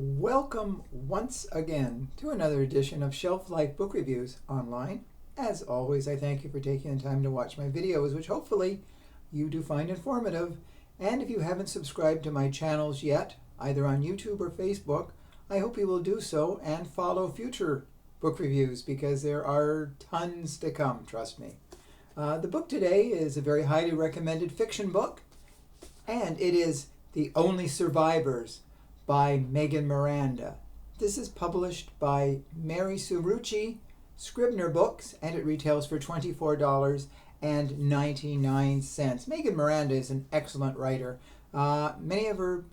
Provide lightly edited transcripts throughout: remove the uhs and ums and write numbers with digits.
Welcome once again to another edition of Shelf Life Book Reviews online. As always, I thank you for taking the time to watch my videos, which hopefully you do find informative. And if you haven't subscribed to my channels yet, either on YouTube or Facebook, I hope you will do so and follow future book reviews because there are tons to come, trust me. The book today is a very highly recommended fiction book, and it is The Only Survivors by Miranda. This is published by Mary Surucci, Scribner Books, and it retails for $24.99. Miranda is an excellent writer. Many of her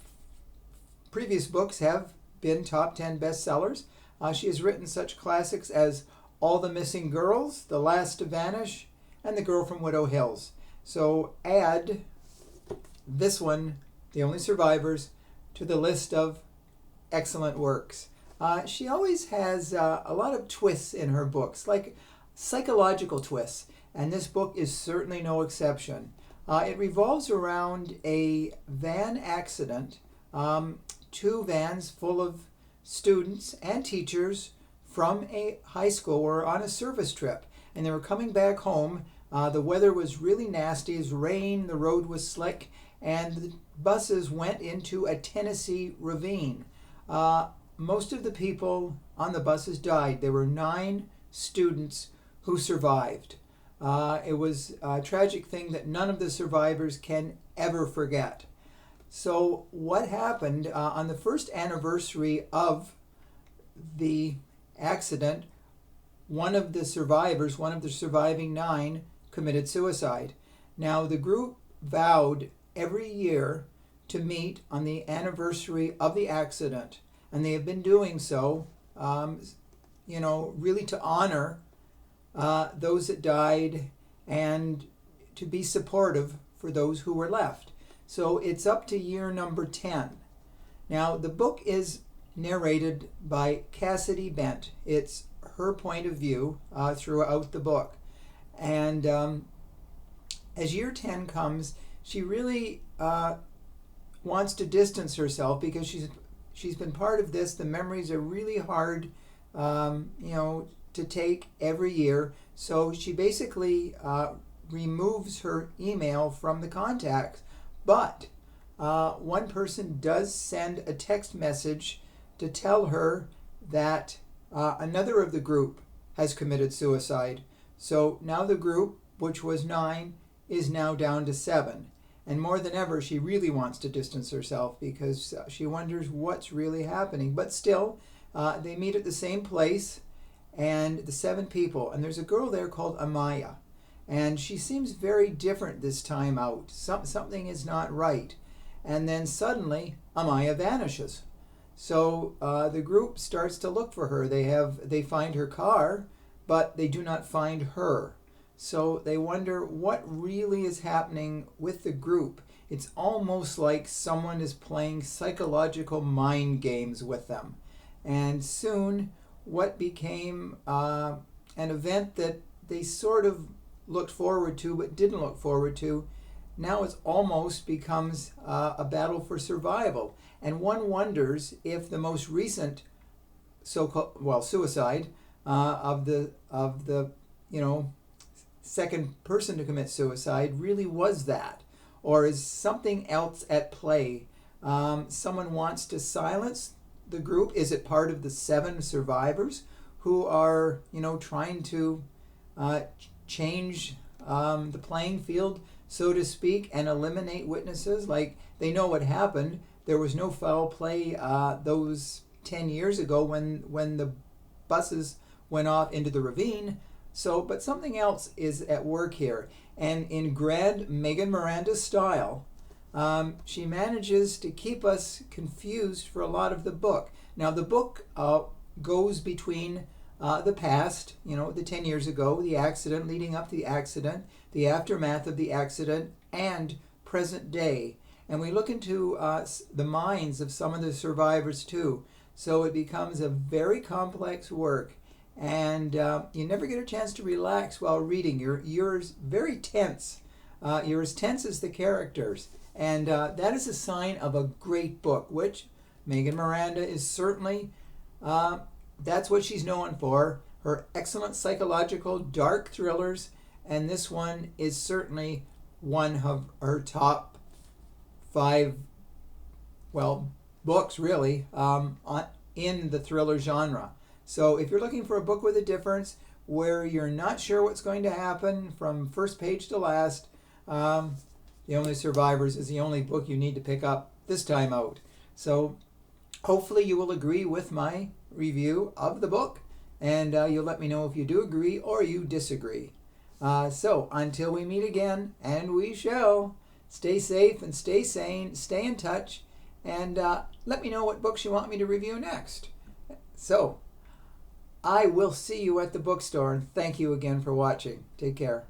previous books have been top 10 bestsellers. She has written such classics as All the Missing Girls, The Last to Vanish, and The Girl from Widow Hills. So add this one, The Only Survivors, to the list of excellent works. She always has a lot of twists in her books, like psychological twists, and this book is certainly no exception. It revolves around a van accident. Two vans full of students and teachers from a high school were on a service trip, and they were coming back home. The weather was really nasty. It was rain, the road was slick, and the buses went into a Tennessee ravine. Most of the people on the buses died. There were 9 students who survived. It was a tragic thing that none of the survivors can ever forget. So what happened on the first anniversary of the accident, one of the surviving 9, committed suicide. Now the group vowed every year to meet on the anniversary of the accident, and they have been doing so, really to honor those that died and to be supportive for those who were left. So it's up to year number 10. Now the book is narrated by Cassidy Bent. It's her point of view throughout the book, and as year 10 comes, she really wants to distance herself because she's been part of this. The memories are really hard, to take every year. So she basically removes her email from the contacts. But one person does send a text message to tell her that another of the group has committed suicide. So now the group, which was 9, is now down to 7. And more than ever, she really wants to distance herself because she wonders what's really happening. But still, they meet at the same place, and the 7 people. And there's a girl there called Amaya. And she seems very different this time out. Something is not right. And then suddenly, Amaya vanishes. So the group starts to look for her. They find her car, but they do not find her. So they wonder what really is happening with the group. It's almost like someone is playing psychological mind games with them. And soon, what became an event that they sort of looked forward to but didn't look forward to, now it almost becomes a battle for survival. And one wonders if the most recent suicide of the second person to commit suicide really was that, or is something else at play? Someone wants to silence the group. Is it part of the 7 survivors who are trying to change the playing field, so to speak, and eliminate witnesses? Like, they know what happened. There was no foul play those 10 years ago when the buses went off into the ravine. But something else is at work here. And in grand Miranda style, she manages to keep us confused for a lot of the book. Now, the book goes between the past, the 10 years ago, the accident, leading up to the accident, the aftermath of the accident, and present day. And we look into the minds of some of the survivors too. So it becomes a very complex work. And you never get a chance to relax while reading. You're very tense. You're as tense as the characters. And that is a sign of a great book, which Megan Miranda is certainly, that's what she's known for, her excellent psychological dark thrillers, and this one is certainly one of her top 5, well, books really, in the thriller genre. So if you're looking for a book with a difference, where you're not sure what's going to happen from first page to last, The Only Survivors is the only book you need to pick up this time out. So hopefully you will agree with my review of the book, and you'll let me know if you do agree or you disagree. So until we meet again, and we shall, stay safe and stay sane, stay in touch, and let me know what books you want me to review next. So I will see you at the bookstore, and thank you again for watching. Take care.